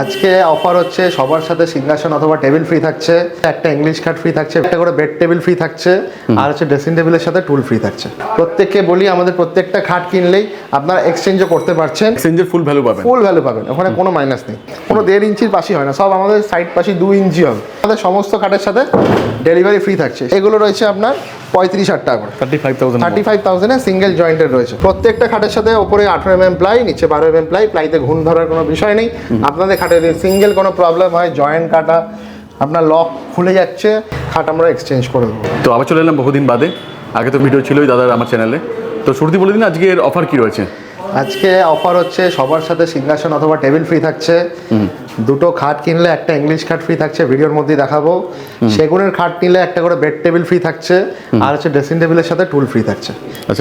আজকে অফার হচ্ছে সবার সাথে সিংহাসন অথবা টেবিল ফ্রি থাকছে, একটা ইংলিশ খাট ফ্রি থাকছে, একটা করে বেড টেবিল ফ্রি থাকছে, আর হচ্ছে ড্রেসিং টেবিলের সাথে টুল ফ্রি থাকছে। প্রত্যেককে বলি আমাদের প্রত্যেকটা খাট কিনলেই আপনারা এক্সচেঞ্জও করতে পারছেন, এক্সচেঞ্জের ফুল ভ্যালু পাবেন। ফুল ভ্যালু পাবেন, ওখানে কোনো মাইনাস নেই, কোনো 1.5 ইঞ্চির পাশই হয় না, সব আমাদের সাইড পাশি 2 ইঞ্চি হবে। আমাদের সমস্ত খাটের সাথে ডেলিভারি ফ্রি থাকছে। এগুলো রয়েছে আপনার 35,000 টাকা করে, 35,000 সিঙ্গেল জয়েন্টের রয়েছে। প্রত্যেকটা খাটের সাথে ওপরে 18 mm প্লাই, নিচে 12 mm প্লাই, প্লাইতে ঘুণ ধরার কোনো বিষয় নেই। আপনাদের খাটে যদি সিঙ্গেল কোনো প্রবলেম হয়, জয়েন্ট কাটা, আপনার লক খুলে যাচ্ছে, খাট আমরা এক্সচেঞ্জ করে দেবো। তো আবার চলে এলাম বহুদিন বাদে, আগে তো ভিডিও ছিলই দাদার আমার চ্যানেলে। তো শুরুতেই বলে দিন আজকের অফার কি রয়েছে। আজকে অফার হচ্ছে সবার সাথে সিংহাসন অথবা টেবিল ফ্রি থাকছে। দুটো খাট কিনলে একটা ইংলিশ খাট ফ্রি থাকছে, ভিডিওর মধ্যে দেখাবো। সেগুনের খাট নিলে একটা করে বেড টেবিল ফ্রি থাকছে, আর হচ্ছে ড্রেসিং টেবিলের সাথে টুল ফ্রি থাকছে।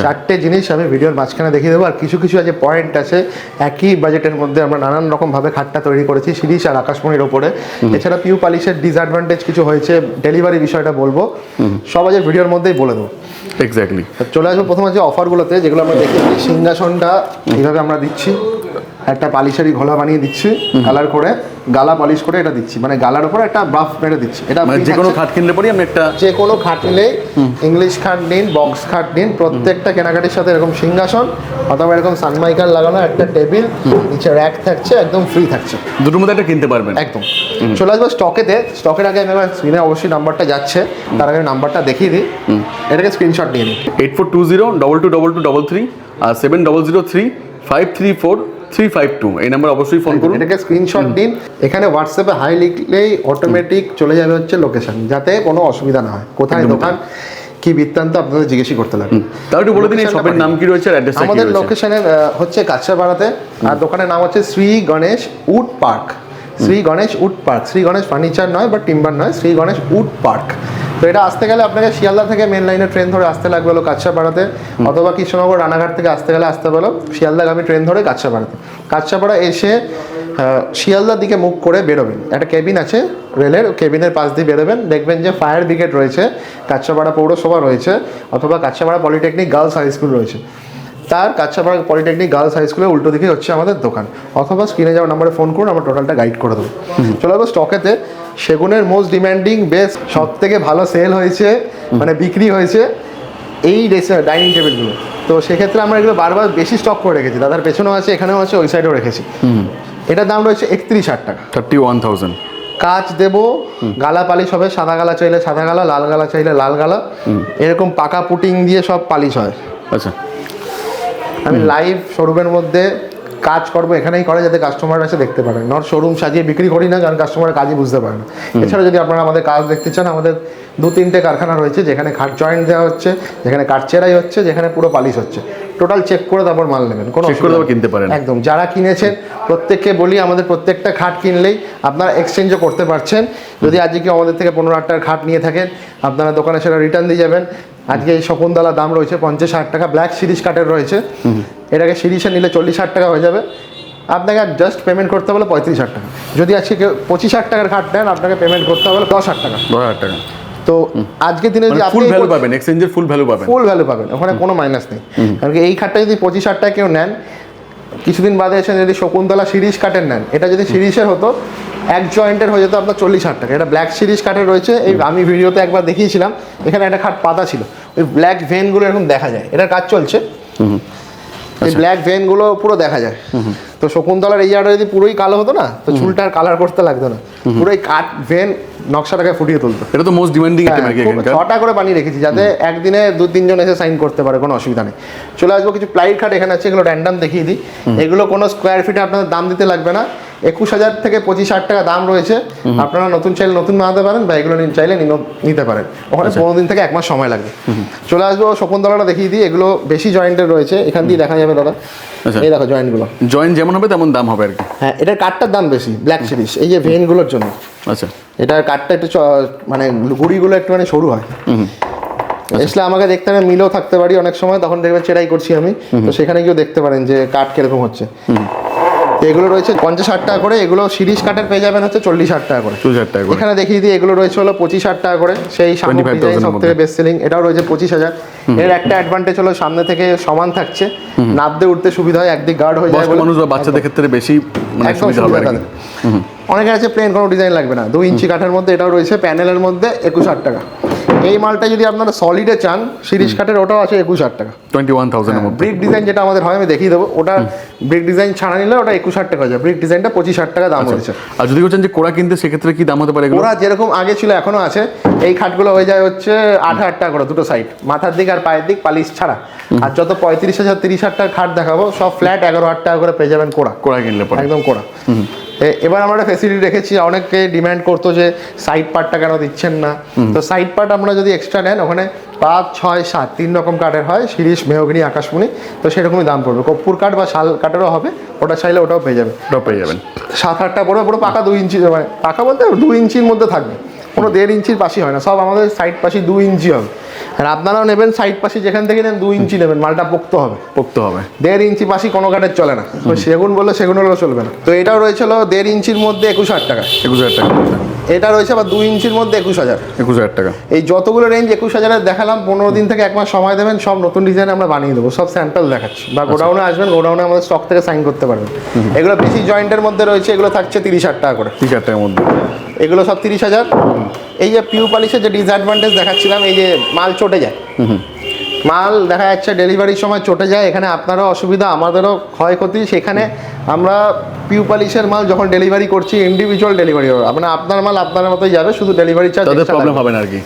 চারটে জিনিস আমি ভিডিওর মাঝখানে দেখিয়ে দেবো। আর কিছু কিছু আছে পয়েন্ট আছে, একই বাজেটের মধ্যে আমরা নানান রকম ভাবে খাটটা তৈরি করেছি শিরিষ আর আকাশমণির ওপরে। এছাড়া পিউ পালিশের ডিসঅ্যাডভান্টেজ কিছু হয়েছে, ডেলিভারি বিষয়টা বলবো, সব আজ ভিডিওর মধ্যেই বলে দেবো। এক্স্যাক্টলি। চলে আসবো প্রথমে যে অফারগুলোতে, যেগুলো আমরা দেখেছি। সিংহাসনটা এইভাবে আমরা দিচ্ছি, একটা পালিশারি ঘোলা বানিয়ে দিচ্ছি, কালার করে গালা পলিশ করে এটা দিচ্ছি, মানে গালার উপরে একটা বাফ মেরে দিচ্ছি। এটা মানে যে কোনো খাট কিনলে পরে আমি একটা, যে কোনো খাট নিলেই, ইংলিশ খাট নিন, বক্স খাট নিন, প্রত্যেকটা কেনাকাটির সাথে এরকম সিংহাসন অথবা এরকম সানমাইকার লাগানো একটা টেবিল, নিচে র্যাক থাকছে, একদম ফ্রি থাকছে। দুটোর মধ্যে একটা কিনতে পারবেন একদম। চলে আসবো স্টকেতে। স্টকের আগে আমি আমার স্ক্রিনে অবশ্যই নাম্বারটা যাচ্ছে, তার আগে নাম্বারটা দেখিয়ে দিই, এটাকে স্ক্রিনশট নিয়ে নিই। 8420222233 আর 7003534352 এই নাম্বার অবশ্যই ফোন করুন। এটাকে স্ক্রিনশট দিন। এখানে হোয়াটসঅ্যাপে হাই লিখলেই অটোমেটিক চলে যাবে হচ্ছে লোকেশন, যাতে কোনো অসুবিধা না হয়, কোথায় দোকান, কি বৃত্তান্ত আপনাদের জিজ্ঞেসই করতে লাগবে। তাও একটু বলে দিন এই শপের নাম কি রয়েছে আর অ্যাড্রেসটা কি রয়েছে। আমাদের লোকেশনে হচ্ছে কাছড়াপাড়াতে, আর দোকানের নাম হচ্ছে Shri Ganesh wood park. Shri Ganesh wood park, Shri Ganesh furniture নয় বা টিম্বার নয়, শ্রী গণেশ উড পার্ক। তো এটা আসতে গেলে আপনাকে শিয়ালদা থেকে মেন লাইনে ট্রেন ধরে আসতে লাগবে হলো কাছড়াপাড়াতে, অথবা কৃষ্ণনগর রানাঘাট থেকে আসতে গেলে আসতে হলো শিয়ালদাগামী ট্রেন ধরে কাছড়াপাড়াতে। কাছড়াপাড়া এসে শিয়ালদার দিকে মুখ করে বেরোবেন, একটা কেবিন আছে রেলের, কেবিনের পাশ দিয়ে বেরোবেন, দেখবেন যে ফায়ার ব্রিগেড রয়েছে, কাছড়াপাড়া পৌরসভা রয়েছে, অথবা Kanchrapara polytechnic girls high school রয়েছে। তার কাছড়াপাড়া পলিটেকনিক গার্লস হাই স্কুলের উল্টো দিকে হচ্ছে আমাদের দোকান, অথবা স্ক্রিনে যাওয়ার নাম্বারে ফোন করুন, আমরা টোটালটা গাইড করে দেবো। চলে যাবো স্টকেতে। সেগুনের মোস্ট ডিমান্ডিং, বেস্ট, সব থেকে ভালো সেল হয়েছে, মানে বিক্রি হয়েছে এই ডাইনিং টেবিলগুলো। তো সেক্ষেত্রে আমরা এগুলো বারবার বেশি স্টক করে রেখেছি, দাদার পেছনেও আছে, এখানেও আছে, ওই সাইডেও রেখেছি। এটার দাম রয়েছে 31,000 টাকা, 31,000। কাজ দেবো, গালা পালিশ হবে, সাদা গালা চাইলে সাদা গালা, লাল গালা চাইলে লাল গালা, এরকম পাকা পুটিং দিয়ে সব পালিশ হয়। আচ্ছা, আমি লাইভ শোরুমের মধ্যে কাজ করবো, এখানেই করে, যাতে কাস্টমার এসে দেখতে পারেন। নট শোরুম সাজিয়ে বিক্রি করি না, কারণ কাস্টমার কাজই বুঝতে পারে না। এছাড়া যদি আপনারা আমাদের কাজ দেখতে চান, আমাদের 2-3টে কারখানা রয়েছে, যেখানে খাট জয়েন্ট দেওয়া হচ্ছে, যেখানে কাঠ চেরাই হচ্ছে, যেখানে পুরো পালিশ হচ্ছে। টোটাল চেক করে তারপর মাল নেবেন, কোনো অসুবিধা নেই, কিনতে পারেন একদম। যারা কিনেছেন প্রত্যেককে বলি, আমাদের প্রত্যেকটা খাট কিনলেই আপনারা এক্সচেঞ্জও করতে পারছেন। যদি আজকে কেউ আমাদের থেকে 15,000 টাকার খাট নিয়ে থাকেন, আপনারা দোকানে সেটা রিটার্ন দিয়ে যাবেন। আজকে এই শকুন্তলা দাম রয়েছে 50,000 টাকা, ব্ল্যাক শিরিষ কাঠের রয়েছে, এটাকে শিরিষে নিলে 40,000 টাকা হয়ে যাবে। আপনাকে জাস্ট পেমেন্ট করতে হবে 35,000 টাকা। যদি আজকে কেউ 25,000 টাকার খাট নেন, আপনাকে পেমেন্ট করতে হবে 10,000 টাকা। 10,000 টাকা। তো আজকের দিনে যদি ফুল ভ্যালু পাবেন, এক্সচেঞ্জের ফুল ভ্যালু পাবেন, ফুল ভ্যালু পাবেন, ওখানে কোনো মাইনাস নেই। কারণ এই খাটটা যদি 25,000 টাকা কেউ নেন, কিছুদিন বাদে এসে যদি শকুন্তলা শিরিষ কাঠের নেন, এটা যদি শিরিষের হতো, এক জয়েন্টের হয়ে যেত আপনার 40,000 টাকা। এটা ব্ল্যাক শিরিষ কাঠের রয়েছে। এই আমি ভিডিওতে একবার দেখিয়েছিলাম, এখানে একটা খাট পাতা ছিল, ওই ব্ল্যাক ভেনগুলো এরকম দেখা যায়, এটার কাজ চলছে, এই ব্ল্যাক ভেনগুলো পুরো দেখা যায়। তো শকুন্তলার এই জায়গাটা যদি পুরোই কালো হতো না, তো চুলটা আর কালার করতে লাগতো না, পুরোই কাঠ ভেন নকশাটাকে ফুটিয়ে তুলতো। এটা তো মোস্ট ডিমান্ডিং আইটেম আর কি। 6টা করে বানিয়ে রেখেছি, যাতে একদিনে 2-3 জন এসে সাইন করতে পারে, কোনো অসুবিধা নেই। চলে আসবো কিছু প্লাইড খাট এখানে আছে, এগুলো র্যান্ডাম দেখিয়ে দিই। এগুলো কোনো স্কোয়ার ফিটে আপনাদের দাম দিতে লাগবে না, 21,000 থেকে 25,000 টাকা দাম রয়েছে। আপনারা নতুন চাইলে নতুন বানাতে পারেন, বা এগুলো চাইলে নিতে পারেন, ওখানে 15 দিন থেকে 1 মাস সময় লাগবে। চলে আসবো শকুন্তলাটা দেখিয়ে দিই। এগুলো বেশি জয়েন্টের রয়েছে, এখান দিয়ে দেখা যাবে দাদা। এই দেখো জয়েন্টগুলো, জয়েন্ট যেমন হবে তেমন দাম হবে আর কি। হ্যাঁ, এটার কাঠটার দাম বেশি, ব্ল্যাক সিরিজ, এই যে ভেনগুলোর জন্য। আচ্ছা, এটার কাঠটা একটু মানে গুড়িগুলো একটুখানি সরু হয়। এসলে আমাকে দেখতে হবে, মিলেও থাকতে পারি অনেক সময়, তখন দেখবেন চেরাই করছি আমি, তো সেখানে গিয়েও দেখতে পারেন যে কাঠ কিরকম হচ্ছে। এগুলো রয়েছে 50,000 টাকা করে, এগুলো শিরিষ কাঠের পেয়ে যাবেন হচ্ছে 40,000 টাকা করে। 40,000 টাকা করে। এখানে দেখিয়ে দিই, এগুলো রয়েছে হলো 25,000 টাকা করে, সেই সব থেকে বেস্ট সেলিং, এটাও রয়েছে 25,000। এর একটা অ্যাডভান্টেজ হলো সামনে থেকে সমান থাকছে, নাবতে উঠতে সুবিধা হয়, একদিক গার্ড হয়ে যায়, মানুষ বা বাচ্চাদের ক্ষেত্রে বেশি মানে সুবিধা হবে আর কি। অনেকের আছে প্লেন, কোনো ডিজাইন লাগবে না, 2 ইঞ্চি কাঠের মধ্যে এটাও রয়েছে, প্যানেলের মধ্যে 21,000 টাকা। এই মালটা যদি আপনারা সলিডে চান সিরিজ কাঠের, ওটাও আছে 21,000 টাকা। 21,000 এর মধ্যে। ব্রিক ডিজাইন যেটা আমাদের হয় আমি দেখিয়ে দেবো, ওটা ব্রিক ডিজাইন ছাড়া নিলে ওটা 21,000 টাকা যায়, ব্রিক ডিজাইনটা 25,000 টাকা দাম রয়েছে। আর যদি বলছেন যে কোড়া কিনতে, সেক্ষেত্রে কি দাম হতে পারে এগুলো? ওরা যেরকম আগে ছিল এখনো আছে, এই খাটগুলো হয়ে যায় হচ্ছে 8,000 টাকা করে দুটো সাইড, মাথার দিক আর পায়ের দিক পালিশ ছাড়া। আর যত 35,000 30,000 টাকার খাট দেখাবো সব ফ্ল্যাট 11,000 টাকা করে পেয়ে যাবেন কোড়া। কোড়া কিনলে পরে একদম কোড়া। এবার আমরা একটা ফেসিলিটি রেখেছি, অনেকে ডিমান্ড করতো যে সাইড পার্টটা কেন দিচ্ছেন না, তো সাইড পার্ট আমরা যদি এক্সট্রা নেন ওখানে 5, 6, 7 3 রকম কাঠের হয়, শিরিষ, মেহগনি, আকাশমণি, তো সেরকমই দাম পড়বে। কর্পূর কাঠ বা শাল কাঠেরও হবে, ওটা চাইলে ওটাও পেয়ে যাবে। ওটাও পেয়ে যাবেন। 7-8 টাকা পড়বে, পুরো পাকা 2 ইঞ্চি, মানে পাকা বলতে 2 ইঞ্চির মধ্যে থাকবে, কোনো 1.5 ইঞ্চির পাশি হয় না, সব আমাদের সাইড পাশি 2 ইঞ্চি হবে। আর আপনারাও নেবেন সাইড পাশি যেখান থেকে নেন 2 ইঞ্চি নেবেন, মালটা পোক্ত হবে। 1.5 ইঞ্চি পাশি কোনো কাঠের চলে না, সেগুন বললে সেগুন হলেও চলবে না। তো এটা রয়েছিল 1.5 ইঞ্চির মধ্যে 21,000 টাকা। 21,000 টাকা। এটা রয়েছে আবার 2 ইঞ্চির মধ্যে 21,000। 21,000 টাকা। এই যতগুলো রেঞ্জ 21,000 দেখালাম, 15 দিন থেকে 1 মাস সময় দেবেন, সব নতুন ডিজাইন আমরা বানিয়ে দেবো, সব স্যাম্পল দেখাচ্ছি। বা গোডাউনে আসবেন, গোডাউনে আমাদের স্টক থেকে সাইন করতে পারবেন। এগুলো বেশি জয়েন্টের মধ্যে রয়েছে, এগুলো থাকছে 30,000 টাকা করে। 30,000 টাকার মধ্যে এগুলো সব 30,000। এই যে পিউ পলিশের যে ডিসঅ্যাডভান্টেজ দেখাচ্ছিলাম, এই যে মাল চটে যায়, মাল দেখা যাচ্ছে ডেলিভারির সময় চটে যায়, এখানে আপনারও অসুবিধা, আমাদেরও ক্ষয়ক্ষতি। সেখানে আমরা পিউ পলিশের মাল যখন ডেলিভারি করছি, ইন্ডিভিজুয়াল ডেলিভারি হবে, মানে আপনার মাল আপনার মতোই যাবে, শুধু ডেলিভারি চার্জ তাদের প্রবলেম হবে না আর কি।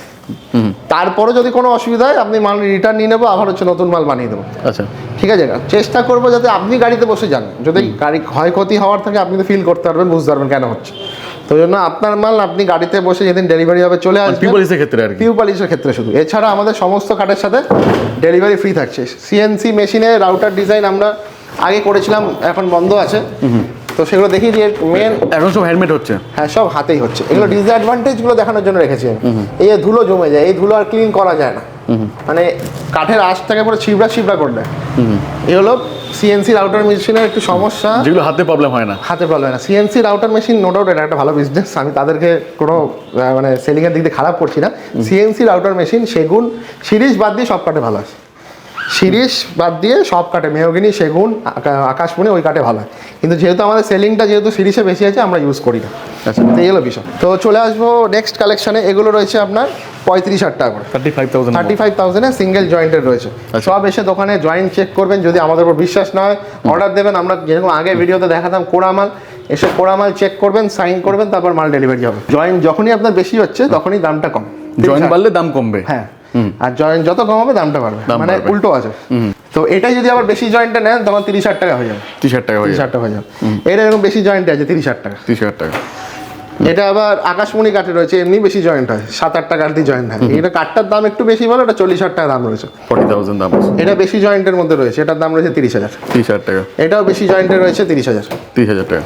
তারপরে যদি কোনো অসুবিধা হয় আপনি মাল রিটার্ন নিয়ে নেবো, আবার হচ্ছে নতুন মাল বানিয়ে দেবো। আচ্ছা, ঠিক আছে, চেষ্টা করবো যাতে আপনি গাড়িতে বসে যান, যদি গাড়ি ক্ষয়ক্ষতি হওয়ার থাকে আপনি তো ফিল করতে পারবেন, বুঝতে পারবেন কেন হচ্ছে। তো জন্য আপনার মাল আপনি গাড়িতে বসে যেদিন ডেলিভারি হবে চলে আসবে, পিউ পলিশের ক্ষেত্রে আর কি। পিউ পলিশের ক্ষেত্রে শুধু। এছাড়া আমাদের সমস্ত কাঠের সাথে ডেলিভারি ফ্রি থাকছে। সিএনসি মেশিনে রাউটার ডিজাইন আমরা আগে করেছিলাম, এখন বন্ধ আছে, তো সেগুলো দেখি যে মেন এখন সব হ্যান্ডমেড হচ্ছে। হ্যাঁ, সব হাতেই হচ্ছে। এগুলো ডিসঅ্যাডভান্টেজগুলো দেখানোর জন্য রেখেছি আমি। এই যে ধুলো জমে যায়, এই ধুলো আর ক্লিন করা যায় না, মানে কাঠের আঁশটাকে পুরো ছিবড়া করে দেয়। এই হলো সিএনসি রাউটার মেশিনের একটু সমস্যা, যেগুলো হাতে প্রবলেম হয় না। হাতে প্রবলেম হয় না। CNC router machine no doubt এটা একটা ভালো বিজনেস, আমি তাদেরকে কোনো মানে সেলিংয়ের দিক দিয়ে খারাপ করছি না। সিএনসি রাউটার মেশিন সেগুন, শিরিষ বাদ দিয়ে সব কাঠে ভালো আছে। শিরিষ বাদ দিয়ে সব কাঠে, মেহগনি, সেগুন, আকাশমণি, ওই কাঠে ভালো হয়। কিন্তু যেহেতু আমাদের সেলিংটা যেহেতু শিরিষে বেশি আছে, আমরা ইউজ করি না। আচ্ছা, এই হলো বিষয়। তো চলে আসবো নেক্সট কালেকশানে। এগুলো রয়েছে আপনার 35,000 টাকা করে। 35,000 সিঙ্গেল জয়েন্টের রয়েছে। সব এসে দোকানে জয়েন্ট চেক করবেন, যদি আমাদের উপর বিশ্বাস না হয় অর্ডার দেবেন। আমরা যেরকম আগে ভিডিওতে দেখাতাম কোড়া মাল, এসে কোড়া মাল চেক করবেন, সাইন করবেন, তারপর মাল ডেলিভারি হবে। জয়েন্ট যখনই আপনার বেশি হচ্ছে তখনই দামটা কম, জয়েন্ট বাড়লে দাম কমবে। হ্যাঁ, আর জয়েন্ট যত কম হবে দামটা বাড়বে, মানে উল্টো আছে। তো এটাই যদি আবার বেশি জয়েন্টে নেন তখন 30,000 টাকা হয়ে যাবে। 30,000 টাকা হয়ে 30,000 টাকা হয়ে যাবে। এটা এরকম বেশি জয়েন্টে আছে 30,000 টাকা। 30,000 টাকা। এটা আবার আকাশমণি কাঠে রয়েছে, এমনি বেশি জয়েন্ট হয়, 7-8টা কাঠ দিয়ে জয়েন্ট হয়। এটা কাঠটার দাম একটু বেশি বলে, ওটা 40,000 টাকা দাম রয়েছে। 40,000 দাম আছে। এটা বেশি জয়েন্টের মধ্যে রয়েছে, এটার দাম রয়েছে 30,000। 30,000 টাকা। এটাও বেশি জয়েন্টে রয়েছে 30,000। 30,000 টাকা।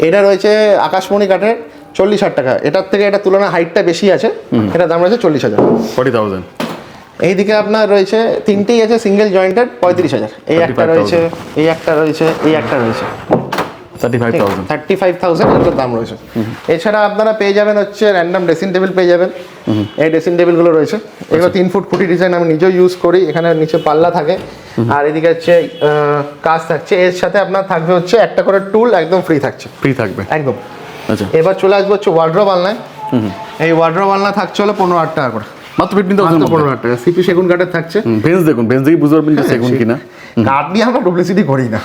এটা রয়েছে আকাশমণি কাঠের 40,000 টাকা। এটার থেকে এটা তুলনায় হাইটটা বেশি আছে, এটার দাম রয়েছে 40,000। 40,000। এইদিকে আপনার রয়েছে তিনটেই আছে সিঙ্গেল জয়েন্টেড, 35,000। এই একটা রয়েছে, এই একটা রয়েছে, এই একটা রয়েছে, 35,000 এগুলোর দাম রয়েছে। এছাড়া আপনারা পেয়ে যাবেন হচ্ছে র্যান্ডম ড্রেসিং টেবিল পেয়ে যাবেন। এই ড্রেসিং টেবিলগুলো রয়েছে, এগুলো 3 ফুট খুঁটি ডিজাইন, আমি নিজেও ইউজ করি। এখানে নিচে পাল্লা থাকে, আর এদিকে হচ্ছে কাজ থাকছে। এর সাথে আপনার থাকবে হচ্ছে একটা করে টুল, একদম ফ্রি থাকছে, ফ্রি থাকবে একদম। আচ্ছা, এবার চলে আসবো হচ্ছে ওয়ার্ড্রোব আলনায়। এই ওয়ার্ড্রোব আলনা থাকছে হলো 15,000 টাকা করে, মাত্র 15,000। 15,000 টাকা। সিপি সেগুন কাঠের থাকছে। ভেন্স দেখুন, ভেন্স দেখে বুঝতে পারবেন যে সেগুন কিনা। কাঠ দিয়ে আমরা ডুপ্লিসিটি করি না,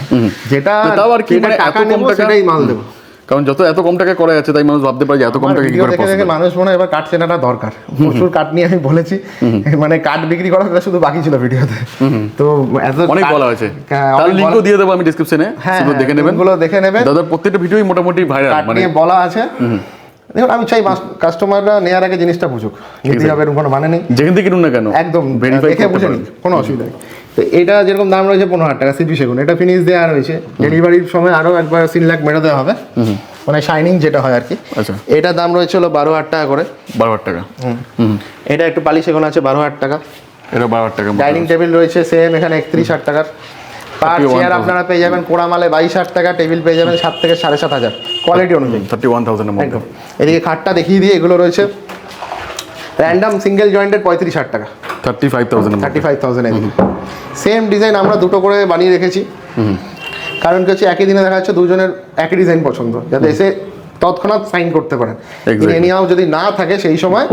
যেটা তাও আর কি, মানে টাকা এত কম নেবো টাকা সেটাই মাল দেবো। কারণ যত এত কম টাকা করা যাচ্ছে, তাই মানুষ ভাবতে পারে যে এত কম টাকা কি করে দেখে পসিবল। মানুষ মনে হয় এবার কাঠ চেনাটা দরকার। প্রচুর কাঠ নিয়ে আমি বলেছি, মানে কাঠ বিক্রি করা শুধু বাকি ছিল ভিডিওতে। তো এত অনেক বলা হয়েছে, হ্যাঁ, তার লিংকও দিয়ে দেবো আমি ডেসক্রিপশনে, সেগুলো দেখে নেবেন। এগুলো দেখে নেবেন, দাদার প্রত্যেকটা ভিডিওই মোটামুটি ভাইরাল, কাঠ মানে নিয়ে বলা আছে। দেখুন, আমি চাই কাস্টমাররা নেওয়ার আগে জিনিসটা বুঝুক, নিতে হবে এরকম কোনো মানে নেই। যেখান থেকে কিনুন না কেন একদম ভেরিফাই দেখে বুঝে নিন, কোনো অসুবিধা নেই। তো এটা যেরকম দাম রয়েছে 15,000 টাকা সিপি সেগুন, এটা ফিনিশ দেওয়া রয়েছে। ডেলিভারির সময় আরও একবার 3 লাখ মেরে দেওয়া হবে, মানে শাইনিং যেটা হয় আর কি। আচ্ছা, এটা দাম রয়েছে হলো 12,000 টাকা করে। 12,000 টাকা। এটা একটু পালিশ সেগুন আছে 12,000 টাকা। এটা 12,000 টাকা। ডাইনিং টেবিল রয়েছে সেম এখানে 31,000 টাকার। পার চেয়ার আপনারা পেয়ে যাবেন কোড়া মালে 22,000 টাকা, টেবিল পেয়ে যাবেন 7 থেকে 7,500 কোয়ালিটি অনুযায়ী, 31,000 এর মধ্যে। একদম। এদিকে খাটটা দেখিয়ে দিয়ে, এগুলো রয়েছে র্যান্ডম সিঙ্গেল জয়েন্টের 35,000 টাকা। 35,000 এর মধ্যে। 35,000 এদিকে সেম ডিজাইন আমরা দুটো করে বানিয়ে রেখেছি। কারণ কি হচ্ছে একই দিনে দেখা যাচ্ছে দুজনের একই ডিজাইন পছন্দ, যাতে এসে তৎক্ষণাৎ সাইন করতে পারেন। Exactly. এনিহাও যদি না থাকে সেই সময়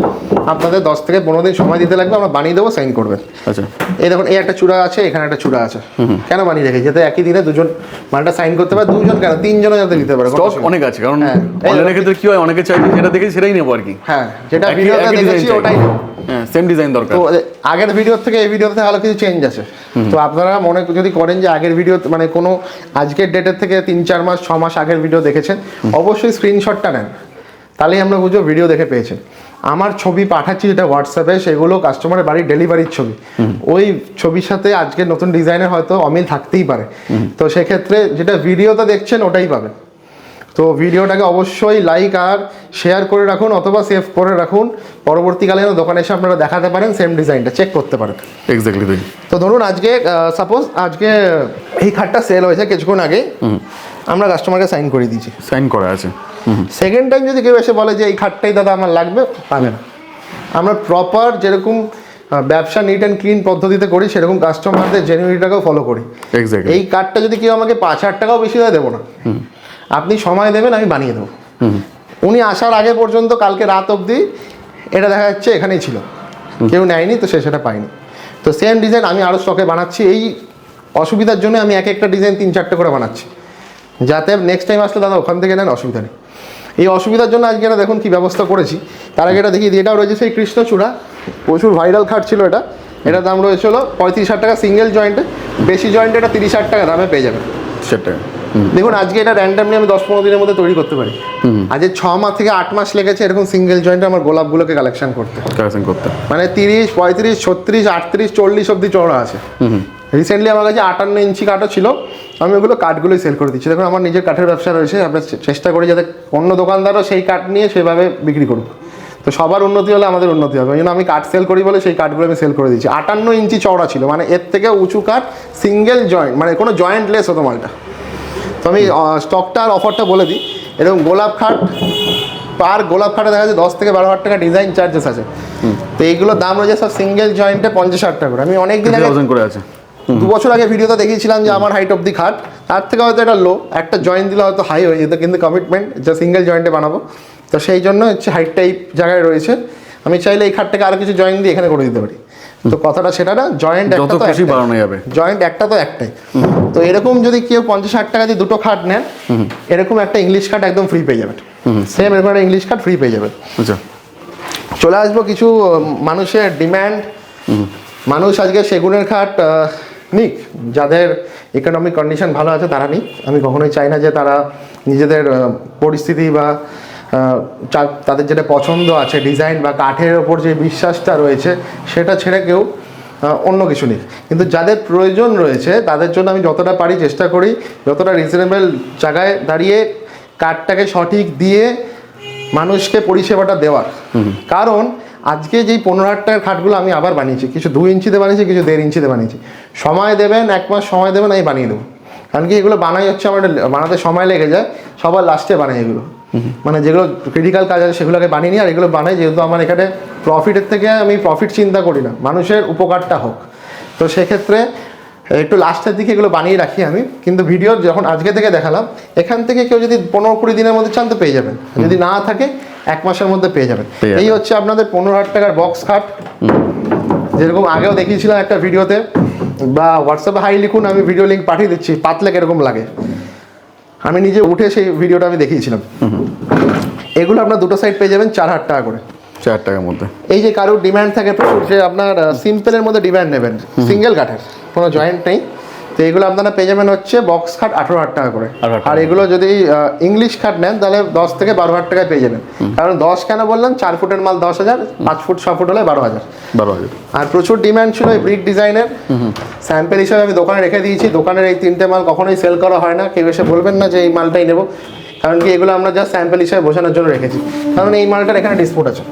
আপনাদের 10 থেকে 15 দিন সময় দিতে লাগবে, আমরা বানিয়ে দেবো, সাইন করবেন। আচ্ছা, এই দেখুন, এই একটা চূড়া আছে, এখানে একটা চূড়া আছে, কেন বানিয়ে রেখেছি? যাতে একই দিনে দুজন মালটা সাইন করতে পারে, দুজন কেন, তিনজনও যাতে দিতে পারে। স্টক অনেক আছে, কারণ হ্যাঁ। অনলাইনের ক্ষেত্রে কি হয়, অনেকে চাই যে যেটা দেখে সেটাই নেবো আর কি। হ্যাঁ, যেটা একই- ভিডিওতে একই দেখেছি design চাই। ওটাই নেব। হ্যাঁ, সেম ডিজাইন দরকার। তো আগের ভিডিও থেকে এই ভিডিওতে আরো কিছু চেঞ্জ আছে। তো আপনারা মনে যদি করেন যে আগের ভিডিও মানে কোনো আজকের ডেটের থেকে 3-4 মাস 6 মাস আগের ভিডিও দেখেছেন, অবশ্যই স্ক্রিনশটটা নেন, তাহলেই আমরা বুঝবো ভিডিও দেখে পেয়েছেন। আমার ছবি পাঠাচ্ছি যেটা হোয়াটসঅ্যাপে, সেগুলো কাস্টমারের বাড়ির ডেলিভারির ছবি। ওই ছবির সাথে আজকের নতুন ডিজাইনের হয়তো অমিল থাকতেই পারে, তো সেক্ষেত্রে যেটা ভিডিওতে দেখছেন ওটাই পাবেন। তো ভিডিওটাকে অবশ্যই লাইক আর শেয়ার করে রাখুন, অথবা সেভ করে রাখুন, পরবর্তীকালে দোকানে এসে আপনারা দেখাতে পারেন, সেম ডিজাইনটা চেক করতে পারেন। এক্স্যাক্টলি তাই। তো ধরুন আজকে সাপোজ আজকে এই খাটটা সেল হয়েছে কিছুক্ষণ আগে, আমরা কাস্টমারকে সাইন করে দিয়েছি, সাইন করা আছে। সেকেন্ড টাইম যদি কেউ এসে বলে যে এই খাটটাই দাদা আমার লাগবে, পাবে না। আমরা প্রপার যেরকম ব্যবসা নিট অ্যান্ড ক্লিন পদ্ধতিতে করি, সেরকম কাস্টমারদের জেনুইনিটাকেও ফলো করি। এক্স্যাক্টলি। এই কার্ডটা যদি কেউ আমাকে 5,000 টাকাও বেশি দেয়, দেবো না। আপনি সময় দেবেন, আমি বানিয়ে দেবো। উনি আসার আগে পর্যন্ত কালকে রাত অবধি এটা দেখা যাচ্ছে এখানেই ছিল, কেউ নেয়নি, তো সে সেটা পায়নি। তো সেম ডিজাইন আমি আরও স্টকে বানাচ্ছি। এই অসুবিধার জন্য আমি এক একটা ডিজাইন 3-4টে করে বানাচ্ছি, যাতে নেক্সট টাইম আসলে দাদা ওখান থেকে নেন, অসুবিধা নেই। এই অসুবিধার জন্য আজকে এটা দেখুন কী ব্যবস্থা করেছি। তার আগে এটা দেখিয়ে দিই, এটাও রয়েছে সেই কৃষ্ণচূড়া, প্রচুর ভাইরাল খাট ছিল এটা। এটার দাম রয়েছিল 35,000 টাকা সিঙ্গেল জয়েন্টে, বেশি জয়েন্টে এটা 30,000 টাকা দামে পেয়ে যাবেন। সেটাই। দেখুন আজকে এটা র্যান্ডামলি আমি 10-15 দিনের মধ্যে তৈরি করতে পারি। আজ 6 মাস থেকে 8 মাস লেগেছে এরকম সিঙ্গেল জয়েন্টে আমার গোলাপগুলোকে কালেকশন করতে। কালেকশন করতে মানে 30, 35, 36, 38, 40 অব্দি চওড়া আছে। রিসেন্টলি আমার কাছে 58 ইঞ্চি কাঠও ছিল, আমি ওগুলো কাঠগুলোই সেল করে দিচ্ছি। দেখুন আমার নিজের কাঠের ব্যবসা রয়েছে, আমরা চেষ্টা করি যাতে অন্য দোকানদারও সেই কাঠ নিয়ে সেভাবে বিক্রি করুক। তো সবার উন্নতি হলে আমাদের উন্নতি হবে, ওই জন্য আমি কাঠ সেল করি বলে সেই কাঠগুলো আমি সেল করে দিচ্ছি। 58 ইঞ্চি চওড়া ছিল, মানে এর থেকে উঁচু কাঠ, সিঙ্গেল জয়েন্ট, মানে কোনো জয়েন্টলেস হতো মালটা। তো আমি স্টকটা আর অফারটা বলে দিই, এরকম গোলাপ খাট, পার গোলাপ খাটে দেখা যাচ্ছে 10 থেকে 12,000 টাকা ডিজাইন চার্জেস আছে। তো এইগুলোর দাম রয়েছে সব সিঙ্গেল জয়েন্টে 50,000 টাকা করে। আমি অনেক দিন আগে 50,000 করে আছে। 2 বছর আগে ভিডিওতে দেখিয়েছিলাম যে আমার হাইট অফ দি খাট, তার থেকে হয়তো এটা লো, একটা জয়েন্ট দিলে হয়তো হাই হয়ে যেত, কিন্তু কমিটমেন্ট যে সিঙ্গেল জয়েন্টে বানাবো, তো সেই জন্য হচ্ছে হাইটটা এই জায়গায় রয়েছে। আমি চাইলে এই খাটটাকে আরও কিছু জয়েন্ট দিয়ে এখানে করে দিতে পারি। তো কথাটা সেটা না, জয়েন্ট যত একটা তো খুশি একটাই। বাড়ানো যাবে। জয়েন্ট একটা তো একটাই। তো এরকম যদি কেউ 50,000 টাকা দিয়ে 2টো খাট নেন, এরকম একটা ইংলিশ খাট একদম ফ্রি পেয়ে যাবেন। সেম এরকম একটা ইংলিশ খাট ফ্রি পেয়ে যাবেন। আচ্ছা, চলে আসবো কিছু মানুষের ডিম্যান্ড। মানুষ আজকে সেগুনের খাট নিক, যাদের ইকোনমিক কন্ডিশন ভালো আছে তারা নিক। আমি কখনোই চাই না যে তারা নিজেদের পরিস্থিতি বা তাদের যেটা পছন্দ আছে ডিজাইন বা কাঠের ওপর যে বিশ্বাসটা রয়েছে সেটা ছেড়ে কেউ অন্য কিছু নেই। কিন্তু যাদের প্রয়োজন রয়েছে তাদের জন্য আমি যতটা পারি চেষ্টা করি, যতটা রিজনেবল জায়গায় দাঁড়িয়ে কাঠটাকে সঠিক দিয়ে মানুষকে পরিষেবাটা দেওয়ার। কারণ আজকে যেই 15,000 টাকার খাটগুলো আমি আবার বানিয়েছি, কিছু 2 ইঞ্চিতে বানিয়েছি, কিছু 1.5 ইঞ্চিতে বানিয়েছি। সময় দেবেন, 1 মাস সময় দেবেন, আমি বানিয়ে দেবো। কারণ কি এগুলো বানাই হচ্ছে আমার বানাতে সময় লেগে যায়, সবার লাস্টে বানাই এগুলো। মানে যেগুলো ক্রিটিক্যাল কাজ আছে সেগুলোকে বানিয়ে নিই, আর এগুলো বানাই যেহেতু আমার এখানে প্রফিটের থেকে আমি প্রফিট চিন্তা করি না, মানুষের উপকারটা হোক। তো সেক্ষেত্রে একটু লাস্টের দিকে এগুলো বানিয়ে রাখি আমি। কিন্তু ভিডিও যখন আজকে থেকে দেখালাম, এখান থেকে কেউ যদি 15-20 দিনের মধ্যে চান তো পেয়ে যাবেন, যদি না থাকে 1 মাসের মধ্যে পেয়ে যাবেন। এই হচ্ছে আপনাদের 15,000 টাকার বক্স খাট, যেরকম আগেও দেখিয়েছিলাম একটা ভিডিওতে, বা হোয়াটসঅ্যাপে হাই লিখুন, আমি ভিডিও লিঙ্ক পাঠিয়ে দিচ্ছি, পাতলে কিরকম লাগে। আমি নিজে উঠে সেই ভিডিওটা আমি দেখিয়েছিলাম। এগুলো আপনার দুটো সাইড পেয়ে যাবেন 4,000 টাকা করে, 4 টাকার মধ্যে। এই যে কারোর ডিমান্ড থাকে প্রচুর যে আপনার সিম্পলের মধ্যে ডিমান্ড নেবেন, সিঙ্গেল কাঠের কোনো জয়েন্ট নেই, তো এগুলো আপনারা পেয়ে যাবেন হচ্ছে বক্স খাট 18,000 টাকা করে। আর এগুলো যদি ইংলিশ খাট নেন তাহলে 10 থেকে 12,000 টাকায় পেয়ে যাবেন। কারণ 10 কেন বললাম, 4 ফুটের মাল 10,000, 5 ফুট 6 ফুট হলে 12,000। আর প্রচুর ডিমান্ড ছিল এই ব্রিক ডিজাইনের, স্যাম্পেল হিসাবে আমি দোকানে রেখে দিয়েছি। দোকানের এই 3টে মাল কখনোই সেল করা হয় না, কেউ এসে বলবেন না যে এই মালটাই নেবো। কারণ কি এগুলো আমরা জাস্ট স্যাম্পেল হিসাবে বোঝানোর জন্য রেখেছি। কারণ এই মালটার এখানে ডিসপুট আছে,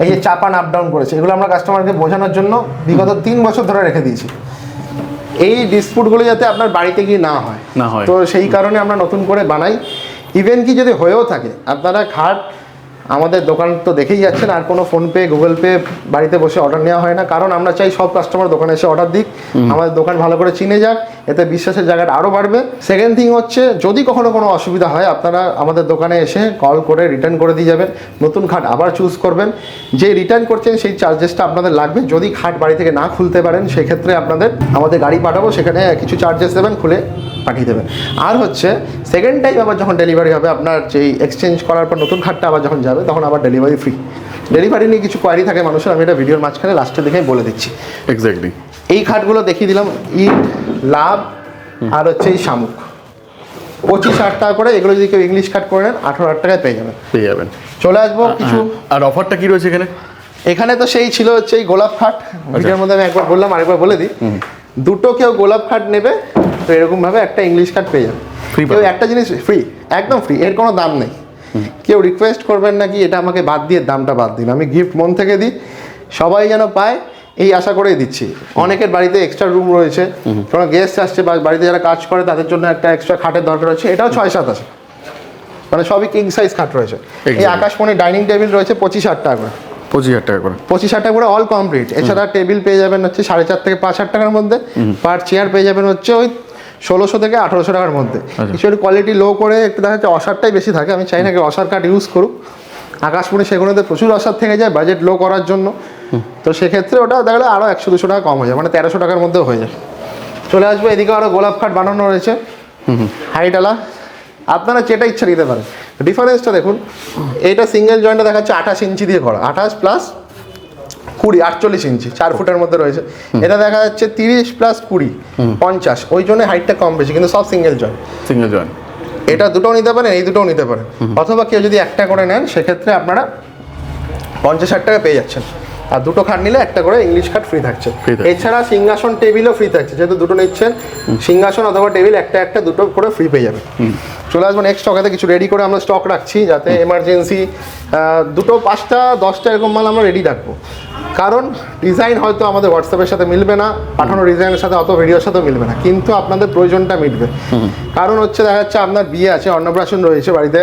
এই যে চাপান আপ ডাউন করেছে, এগুলো আমরা কাস্টমারকে বোঝানোর জন্য বিগত 3 বছর ধরে রেখে দিয়েছি। এই ডিসপুটগুলো যাতে আপনার বাড়িতে গিয়ে না হয়, তো সেই কারণে আমরা নতুন করে বানাই। ইভেন কি যদি হয়েও থাকে, আপনারা খাট আমাদের দোকান তো দেখেই যাচ্ছেন, আর কোনো ফোনপে গুগল পে বাড়িতে বসে অর্ডার নেওয়া হয় না, কারণ আমরা চাই সব কাস্টমার দোকানে এসে অর্ডার দিক, আমাদের দোকান ভালো করে চিনে যাক, এতে বিশ্বাসের জায়গাটা আরও বাড়বে। সেকেন্ড থিং হচ্ছে, যদি কখনো কোনো অসুবিধা হয় আপনারা আমাদের দোকানে এসে কল করে রিটার্ন করে দিয়ে যাবেন, নতুন খাট আবার চুজ করবেন। যে রিটার্ন করছেন সেই চার্জেসটা আপনাদের লাগবে। যদি খাট বাড়ি থেকে না খুলতে পারেন সেক্ষেত্রে আপনাদের আমাদের গাড়ি পাঠাবো, সেখানে কিছু চার্জেস দেবেন, খুলে পাঠিয়ে দেবেন। আর হচ্ছে সেকেন্ড টাইম আবার যখন ডেলিভারি হবে, আপনার যেই এক্সচেঞ্জ করার পর নতুন খাটটা আবার যখন যাবে তখন আবার ডেলিভারি ফ্রি। ডেলিভারি নিয়ে কিছু কোয়ারি থাকে মানুষের, আমি এটা ভিডিওর মাঝখানে লাস্টে দেখে বলে দিচ্ছি। এক্স্যাক্টলি এই খাটগুলো দেখিয়ে দিলাম, ইট, লাভ আর হচ্ছে এই শামুক, 25,000 টাকা করে। এগুলো যদি কেউ ইংলিশ খাট করে নেন 18,000 টাকায় পেয়ে যাবেন। চলে আসবো কিছু। আর অফারটা কি রয়েছে এখানে? এখানে তো সেই ছিল হচ্ছে এই গোলাপ খাট, ভিডিওর মধ্যে আমি একবার বললাম, আরেকবার বলে দিই। দুটো কেউ গোলাপ খাট নেবে তো এরকমভাবে একটা ইংলিশ খাট পেয়ে যাবে। কেউ একটা জিনিস ফ্রি, একদম ফ্রি, এর কোনো দাম নেই। কেউ রিকোয়েস্ট করবেন নাকি এটা আমাকে বাদ দিয়ে দামটা বাদ দিন, আমি গিফট মন থেকে দিই, সবাই যেন পায় এই আশা করেই দিচ্ছি। অনেকের বাড়িতে এক্সট্রা রুম রয়েছে, কোনো গেস্ট আসছে বা বাড়িতে যারা কাজ করে তাদের জন্য একটা এক্সট্রা খাটের দরকার হচ্ছে, এটাও 6-7 আছে, মানে সবই কিং সাইজ খাট রয়েছে। এই আকাশমণি ডাইনিং টেবিল রয়েছে 25,000 টাকা করে। 25,000 টাকা করে, 25,000 টাকা করে অল কমপ্লিট। এছাড়া টেবিল পেয়ে যাবেন হচ্ছে 4.5 থেকে 5,000 টাকার মধ্যে, পার চেয়ার পেয়ে যাবেন হচ্ছে ওই 1600 থেকে 1800 টাকার মধ্যে। কিছু কোয়ালিটি লো করে একটু দেখা যাচ্ছে অসারটাই বেশি থাকে, আমি চাই না কি অসার কাঠ ইউজ করুক। আকাশমণি সেগুলোতে প্রচুর অসার থেকে যায় বাজেট লো করার জন্য, তো সেক্ষেত্রে ওটা দেখলে আরও 100-200 টাকা কম হয়ে যায়, মানে 1300 টাকার মধ্যেও হয়ে যায়। চলে আসবো এদিকে, আরও গোলাপ খাট বানানো রয়েছে হাইটালা, আপনারা যেটা ইচ্ছা নিতে পারেন। ডিফারেন্সটা দেখুন, এইটা সিঙ্গেল জয়েন্টটা দেখাচ্ছে 28 ইঞ্চি দিয়ে করা, 28 প্লাস 20 48 ইঞ্চি, 4 ফুটের মধ্যে রয়েছে। এটা দেখা যাচ্ছে 30 প্লাস 20 50, ওই জন্য হাইটটা কম বেশি, কিন্তু সব সিঙ্গেল জয়েন্ট। এটা দুটোও নিতে পারেন, এই দুটোও নিতে পারেন, অথবা কেউ যদি একটা করে নেন সেক্ষেত্রে আপনারা 50,000 টাকা পেয়ে যাচ্ছেন। আর দুটো খাট নিলে একটা করে ইংলিশ খাট ফ্রি থাকছে। এছাড়া সিংহাসন টেবিলও ফ্রি থাকছে, যেহেতু দুটো নিচ্ছেন, সিংহাসন অথবা টেবিল একটা দুটো করে ফ্রি পেয়ে যাবে। চলে আসবো নেক্সট স্টকেতে, কিছু রেডি করে আমরা স্টক রাখছি, যাতে এমার্জেন্সি 2, 5, 10টা এরকম মাল আমরা রেডি রাখবো। কারণ ডিজাইন হয়তো আমাদের হোয়াটসঅ্যাপের সাথে মিলবে না, পাঠানো ডিজাইনের সাথে অত ভিডিওর সাথেও মিলবে না, কিন্তু আপনাদের প্রয়োজনটা মিটবে। কারণ হচ্ছে দেখা যাচ্ছে আপনার বিয়ে আছে, অন্নপ্রাশন রয়েছে বাড়িতে,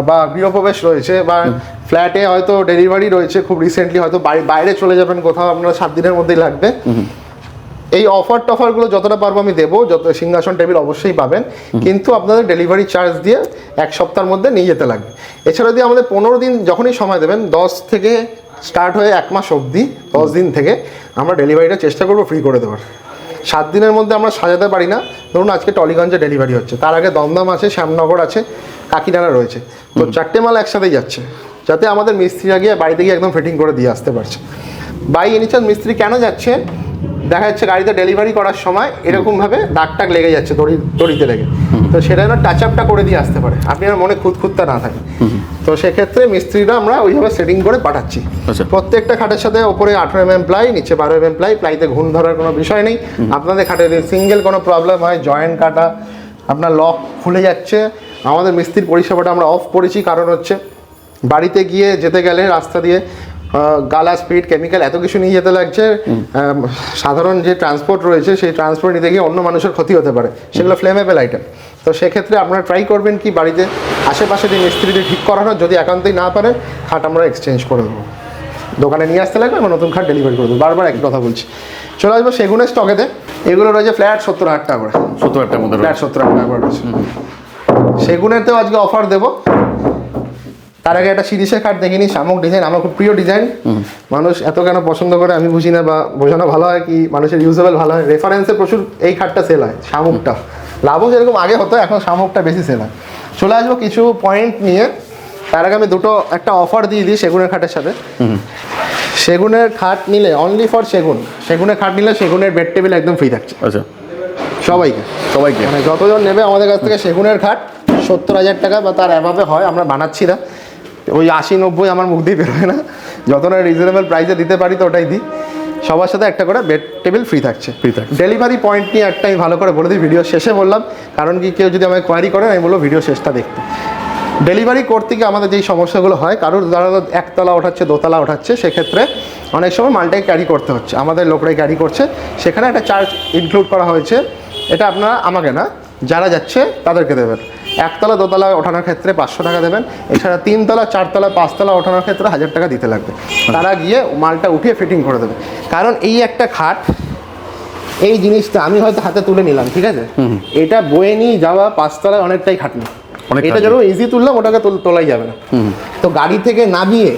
বা গৃহপ্রবেশ রয়েছে, বা ফ্ল্যাটে হয়তো ডেলিভারি রয়েছে খুব রিসেন্টলি, হয়তো বাইরে চলে যাবেন কোথাও, আপনার 7 দিনের মধ্যেই লাগবে। এই অফারগুলো যতটা পারবো আমি দেবো, যত সিংহাসন টেবিল অবশ্যই পাবেন, কিন্তু আপনাদের ডেলিভারি চার্জ দিয়ে 1 সপ্তাহের মধ্যে নিয়ে যেতে লাগবে। এছাড়া যদি আমাদের 15 দিন যখনই সময় দেবেন, 10 থেকে স্টার্ট হয়ে 1 মাস অবধি, 10 দিন থেকে আমরা ডেলিভারিটা চেষ্টা করবো ফ্রি করে দেওয়ার। 7 দিনের মধ্যে আমরা সাজাতে পারি না, ধরুন আজকে টলিগঞ্জে ডেলিভারি হচ্ছে, তার আগে দমদম আছে, শ্যামনগর আছে, কাকিনাড়া রয়েছে, তো 4টে মাল একসাথেই যাচ্ছে, যাতে আমাদের মিস্ত্রিরা গিয়ে বাড়িতে গিয়ে একদম ফিটিং করে দিয়ে আসতে পারছে। বাই এনি চান্স মিস্ত্রি কেন যাচ্ছে, দেখা যাচ্ছে গাড়িতে ডেলিভারি করার সময় এরকমভাবে দাগ লেগে যাচ্ছে দড়িতে লেগে, তো সেটা যেন টাচ আপটা করে দিয়ে আসতে পারে, আপনি আর মনে খুঁতখুঁতটা না থাকে। তো সেক্ষেত্রে মিস্ত্রিরা আমরা ওইভাবে সেটিং করে পাঠাচ্ছি। প্রত্যেকটা খাটের সাথে ওপরে 18 mm প্লাই, নিচে 12 mm প্লাই, প্লাইতে ঘুণ ধরার কোনো বিষয় নেই। আপনাদের খাটের সিঙ্গেল কোনো প্রবলেম হয়, জয়েন্ট কাটা, আপনার লক খুলে যাচ্ছে, আমাদের মিস্ত্রির পরিষেবাটা আমরা অফ করেছি, কারণ হচ্ছে বাড়িতে গিয়ে যেতে গেলে রাস্তা দিয়ে গালা, স্পিড, কেমিক্যাল এত কিছু নিয়ে যেতে লাগছে, সাধারণ যে ট্রান্সপোর্ট রয়েছে সেই ট্রান্সপোর্ট নিতে গিয়ে অন্য মানুষের ক্ষতি হতে পারে, সেগুলো ফ্লেমেবল আইটেম। তো সেক্ষেত্রে আপনারা ট্রাই করবেন কি বাড়িতে আশেপাশে যে মিস্ত্রি দিয়ে ঠিক করানো, যদি একান্তই না পারে খাট আমরা এক্সচেঞ্জ করে দেবো, দোকানে নিয়ে আসতে লাগবে, আমরা নতুন খাট ডেলিভারি করে দেবো। বারবার একই কথা বলছি। চলে আসবো সেগুনের স্টকেতে, এগুলো রয়েছে ফ্ল্যাট 70,000 টাকা করে, 70,000 টাকার মধ্যে, ফ্ল্যাট 70,000 টাকা করে রয়েছে। সেগুনেরতেও আজকে অফার দেবো। তার আগে একটা সিরিজের খাট দেখিনি, শামুক ডিজাইন, আমার খুব প্রিয় ডিজাইন, মানুষ এত কেন পছন্দ করে আমি বুঝি না, বা বোঝানো ভালো হয় কি মানুষের ইউজেবল ভালো হয়, রেফারেন্সে প্রচুর এই খাটটা সেল হয়, শামুকটা। লাভও যেরকম আগে হতো, এখন শামুকটা বেশি সেল হয়। চলে আসবো কিছু পয়েন্ট নিয়ে, তার আগে আমি একটা অফার দিয়ে দিই সেগুনের খাটের সাথে। সেগুনের খাট নিলে অনলি ফর সেগুনের খাট নিলে সেগুনের বেড টেবিল একদম ফ্রি থাকছে। আচ্ছা, সবাইকে মানে যতজন নেবে আমাদের কাছ থেকে সেগুনের খাট 70,000 টাকা বা তার অ্যাভাবে হয়, আমরা বানাচ্ছি না, ওই 80-90 আমার মুখ দিয়ে বেরোয় না, যত না রিজনেবল প্রাইসে দিতে পারি তো ওটাই দিই। সবার সাথে একটা করে বেড টেবিল ফ্রি থাকছে। ডেলিভারি পয়েন্ট নিয়ে একটা আমি ভালো করে বলে দিই, ভিডিও শেষে বললাম, কারণ কি কেউ যদি আমাকে কোয়ারি করেন আমি বলবো ভিডিও শেষটা দেখতে। ডেলিভারি করতে গিয়ে আমাদের যেই সমস্যাগুলো হয়, কারোর যারা 1তলা ওঠাচ্ছে, 2তলা ওঠাচ্ছে, সেক্ষেত্রে অনেক সময় মালটাই ক্যারি করতে হচ্ছে, আমাদের লোকরাই ক্যারি করছে, সেখানে একটা চার্জ ইনক্লুড করা হয়েছে। এটা আপনারা আমাকে না, যারা যাচ্ছে তাদেরকে দেবেন। একতলা দোতলা ওঠানোর ক্ষেত্রে 500 টাকা দেবেন। এছাড়া 3 তলা 4 তলা 5 তলা ওঠানোর ক্ষেত্রে 1000 টাকা দিতে লাগবে। তারা গিয়ে মালটা উঠিয়ে ফিটিং করে দেবে। কারণ এই একটা খাট, এই জিনিসটা আমি হয়তো হাতে তুলে নিলাম, ঠিক আছে, এটা বয়ে নিয়ে যাওয়া 5 তলায় অনেকটাই খাটনি। এটা যেরকম ইজি তুললাম ওটাকে তোলাই যাবে না। তো গাড়ি থেকে নামিয়ে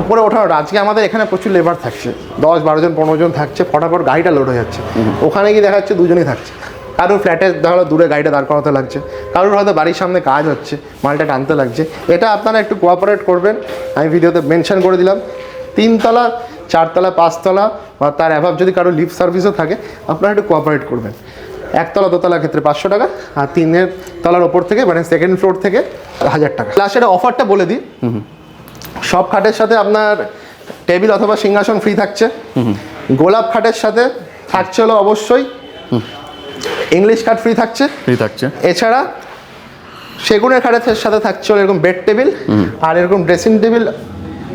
উপরে ওঠানোটা, আজকে আমাদের এখানে প্রচুর লেবার থাকছে, 10-12 জন 15 জন থাকছে, ফটাফট গাড়িটা লোড হয়ে যাচ্ছে। ওখানে গিয়ে দেখা যাচ্ছে 2 জনই থাকছে। কারোর ফ্ল্যাটে ধরো দূরে গাড়িটা দাঁড় করাতে লাগছে, কারোর হয়তো বাড়ির সামনে কাজ হচ্ছে, মালটা টানতে লাগছে। এটা আপনারা একটু কোঅপারেট করবেন, আমি ভিডিওতে মেনশন করে দিলাম। 3 তলা 4 তলা 5 তলা বা তার অ্যাভাব যদি কারো লিফট সার্ভিসও থাকে, আপনারা একটু কোঅপারেট করবেন। 1 তলা 2 তলার ক্ষেত্রে 500 টাকা, আর 3 তলার ওপর থেকে মানে সেকেন্ড ফ্লোর থেকে 1000 টাকা। লাস্ট এটা অফারটা বলে দিই, সব খাটের সাথে আপনার টেবিল অথবা সিংহাসন ফ্রি থাকছে। গোলাপ খাটের সাথে থাকছে হলো অবশ্যই ইংলিশ খাট ফ্রি থাকছে। এছাড়া সেগুনের খাটের সাথে থাকছে হলো এরকম বেড টেবিল আর এরকম ড্রেসিং টেবিল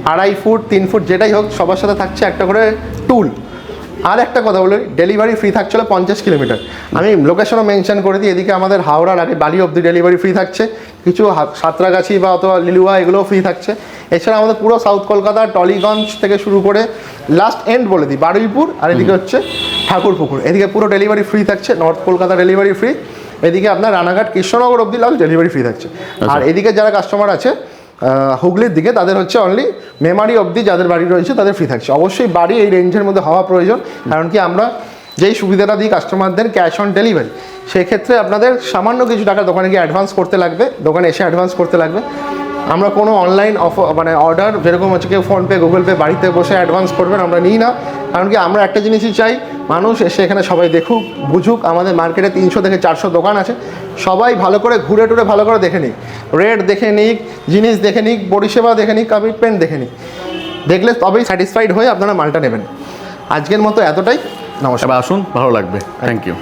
2.5 ফুট 3 ফুট যেটাই হোক সবার সাথে থাকছে একটা করে টুল। আর একটা কথা বলি, ডেলিভারি ফ্রি থাকছিল 50 কিলোমিটার। আমি লোকেশনও মেনশন করে দিই, এদিকে আমাদের হাওড়ার আগে বালি অবধি ডেলিভারি ফ্রি থাকছে, কিছু সাঁতরাগাছি বা অথবা লিলুয়া এগুলোও ফ্রি থাকছে। এছাড়া আমাদের পুরো সাউথ কলকাতা টলিগঞ্জ থেকে শুরু করে লাস্ট এন্ড বলে দিই বারুইপুর, আর এদিকে হচ্ছে ঠাকুরপুকুর, এদিকে পুরো ডেলিভারি ফ্রি থাকছে। নর্থ কলকাতা ডেলিভারি ফ্রি, এদিকে আপনার রানাঘাট কৃষ্ণনগর অবধি লাস্ট ডেলিভারি ফ্রি থাকছে। আর এদিকে যারা কাস্টমার আছে হুগলির দিকে, তাদের হচ্ছে অনলি মেমারি অবধি যাদের বাড়ি রয়েছে তাদের ফ্রি থাকছে। অবশ্যই বাড়ি এই রেঞ্জের মধ্যে হওয়া প্রয়োজন, কারণ কি আমরা যেই সুবিধাটা দিই কাস্টমারদের ক্যাশ অন ডেলিভারি, সেক্ষেত্রে আপনাদের সামান্য কিছু টাকা দোকানে গিয়ে অ্যাডভান্স করতে লাগবে, দোকানে এসে অ্যাডভান্স করতে লাগবে। আমরা কোনো অনলাইন মানে অর্ডার যেরকম হচ্ছে কেউ ফোনপে গুগল পে বাড়িতে বসে অ্যাডভান্স করবেন আমরা নিই না। কারণ কি আমরা একটা জিনিসই চাই, মানুষ এসে এখানে সবাই দেখুক বুঝুক। আমাদের মার্কেটে 300 থেকে 400 দোকান আছে, সবাই ভালো করে ঘুরে টুরে ভালো করে দেখে নিক, রেট দেখে নিক, জিনিস দেখে নিক, পরিষেবা দেখে নিক, কমিটমেন্ট দেখে নিক, দেখলে তবেই স্যাটিসফাইড হয়ে আপনারা মালটা নেবেন। আজকের মতো এতটাই, নমস্কার। আসুন, ভালো লাগবে। Thank you.